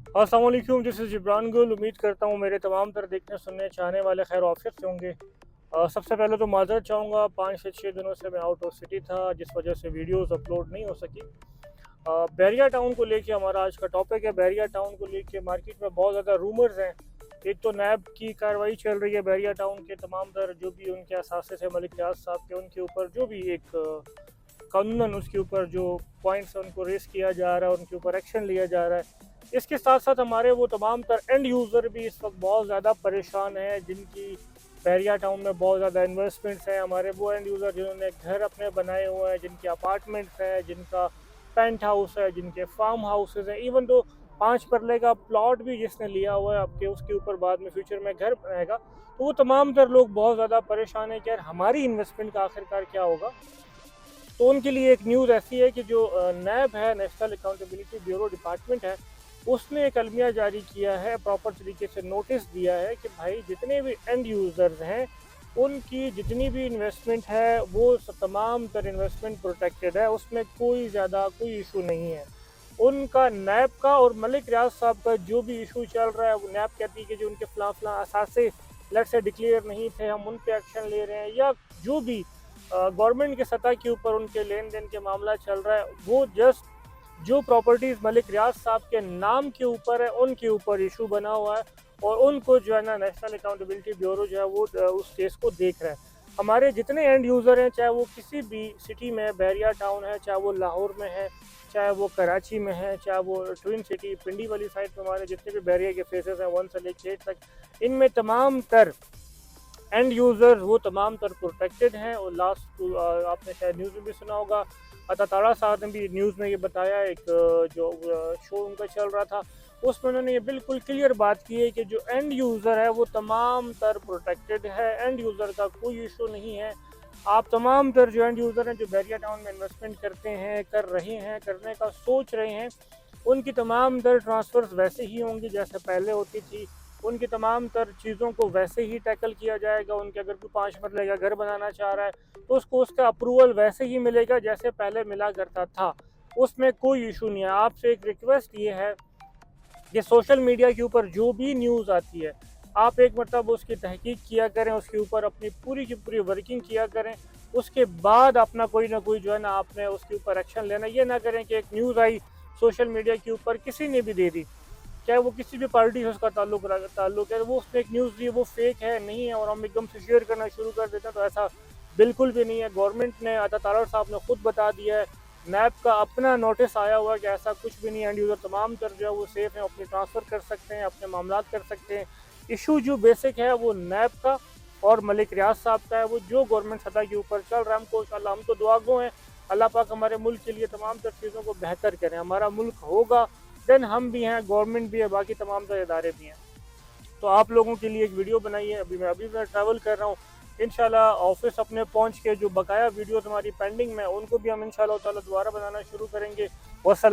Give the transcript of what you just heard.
अस्सलाम वालेकुम, this is Jibran गुल। उम्मीद करता हूँ मेरे तमाम तर देखने सुनने चाहने वाले खैर ऑफिस से होंगे। सबसे पहले तो माज़रत चाहूँगा, 5 से 6 दिनों से मैं आउट ऑफ सिटी था, जिस वजह से वीडियोस अपलोड नहीं हो सकी। बैरिया टाउन को लेके हमारा आज का टॉपिक है। बैरिया टाउन को लेके मार्केट में बहुत ज़्यादा रूमर्स हैं। एक तो नैब की कार्रवाई चल रही है बैरिया टाउन के तमाम तर जो भी उनके असासे थे मलिक रियाज साहब के, उनके ऊपर जो भी एक कानूनन उसके ऊपर जो पॉइंट्स हैं उनको रेस किया जा रहा है, उनके ऊपर एक्शन लिया जा रहा है। इसके साथ साथ हमारे वो तमाम तर एंड यूज़र भी इस वक्त बहुत ज़्यादा परेशान हैं, जिनकी बैरिया टाउन में बहुत ज़्यादा इन्वेस्टमेंट्स हैं। हमारे वो एंड यूज़र जिन्होंने घर अपने बनाए हुए हैं, जिनके अपार्टमेंट्स हैं, जिनका पेंट हाउस है, जिनके फार्म हाउसेज हैं, इवन तो 5 मरले का प्लॉट भी जिसने लिया हुआ है आपके, उसके ऊपर बाद में फ्यूचर में घर बनाएगा। तो वो तमाम तर लोग बहुत ज़्यादा परेशान हैं कि यार हमारी इन्वेस्टमेंट का आखिरकार क्या होगा। तो उनके लिए एक न्यूज़ ऐसी है कि जो नैब है, नेशनल अकाउंटेबिलिटी ब्यूरो डिपार्टमेंट है, उसने एक अलमिया जारी किया है, प्रॉपर तरीके से नोटिस दिया है कि भाई जितने भी एंड यूज़र्स हैं उनकी जितनी भी इन्वेस्टमेंट है वो तमाम तर इन्वेस्टमेंट प्रोटेक्टेड है, उसमें कोई ज़्यादा कोई इशू नहीं है। उनका नैब का और मलिक रियाज साहब का जो भी इशू चल रहा है, वो नैब कहती है कि जो उनके फलां फलां असासे लेट से डिक्लेयर नहीं थे, हम उन पे एक्शन ले रहे हैं, या जो भी गवर्नमेंट के सतह के ऊपर उनके लेन देन के मामला चल रहा है, वो जस्ट जो प्रॉपर्टीज़ मलिक रियाज साहब के नाम के ऊपर है उनके ऊपर इशू बना हुआ है, और उनको जो है ना नेशनल अकाउंटेबिलिटी ब्यूरो जो है वो उस केस को देख रहा है। हमारे जितने एंड यूज़र हैं, चाहे वो किसी भी सिटी में बैरिया टाउन है, चाहे वो लाहौर में है, चाहे वो कराची में है, चाहे वो ट्विन सिटी पिंडी वाली साइड पर हमारे जितने भी बैरिया के फेसेस हैं 1 से लेकर 8 तक, इनमें तमाम तर एंड यूज़र वो तमाम तर प्रोटेक्टेड हैं। और लास्ट आपने शायद न्यूज़ में भी सुना होगा, अता ताड़ा साहब ने भी न्यूज़ में ये बताया, एक जो शो उनका चल रहा था उसमें उन्होंने ये बिल्कुल क्लियर बात की है कि जो एंड यूज़र है वो तमाम तर प्रोटेक्टेड है, एंड यूज़र का कोई इशू नहीं है। आप तमाम तर जो एंड यूज़र हैं जो बैरिया टाउन में इन्वेस्टमेंट करते हैं, कर रहे हैं, करने का सोच रहे हैं, उनकी तमाम तर ट्रांसफ़र्स वैसे ही होंगी जैसे पहले होती थी। उनकी तमाम तर चीज़ों को वैसे ही टैकल किया जाएगा। उनके अगर कोई 5 मरले का घर बनाना चाह रहा है तो उसको उसका अप्रूवल वैसे ही मिलेगा जैसे पहले मिला करता था, उसमें कोई इशू नहीं है। आपसे एक रिक्वेस्ट ये है कि सोशल मीडिया के ऊपर जो भी न्यूज़ आती है, आप एक मतलब उसकी तहकीक किया करें, उसके ऊपर अपनी पूरी की पूरी वर्किंग किया करें, उसके बाद अपना कोई ना कोई जो है ना आपने उसके ऊपर एक्शन लेना। ये ना करें कि एक न्यूज़ आई सोशल मीडिया के ऊपर, किसी ने भी दे दी, चाहे वो किसी भी पार्टी से उसका ताल्लुक है, वो उसने एक न्यूज़ दी, वो फेक है नहीं है, और हम एकदम से शेयर करना शुरू कर देते हैं, तो ऐसा बिल्कुल भी नहीं है। गवर्नमेंट ने, अता तारड़ साहब ने खुद बता दिया है, नैब का अपना नोटिस आया हुआ है कि ऐसा कुछ भी नहीं है। एंड यूज़र तमाम तर जो है वो सेफ़ हैं, अपनी ट्रांसफ़र कर सकते हैं, अपने मामला कर सकते हैं। इशू जो बेसिक है वो नैब का और मलिक रियाज साहब का है, वो जो गवर्नमेंट सतह के ऊपर चल रहा है। हमको इंशाल्लाह, हम तो दुआगो हैं, अल्लाह पाक हमारे मुल्क के लिए तमाम तर चीज़ों को बेहतर करें। हमारा मुल्क होगा देन हम भी हैं, गवर्नमेंट भी है, बाकी तमाम तर इदारे भी हैं। तो आप लोगों के लिए एक वीडियो बनाई है। अभी मैं ट्रैवल कर रहा हूँ, इंशाल्लाह ऑफिस अपने पहुँच के जो बकाया वीडियोस हमारी पेंडिंग में, उनको भी हम इंशाल्लाह ताला दोबारा बनाना शुरू करेंगे। वस्सलाम।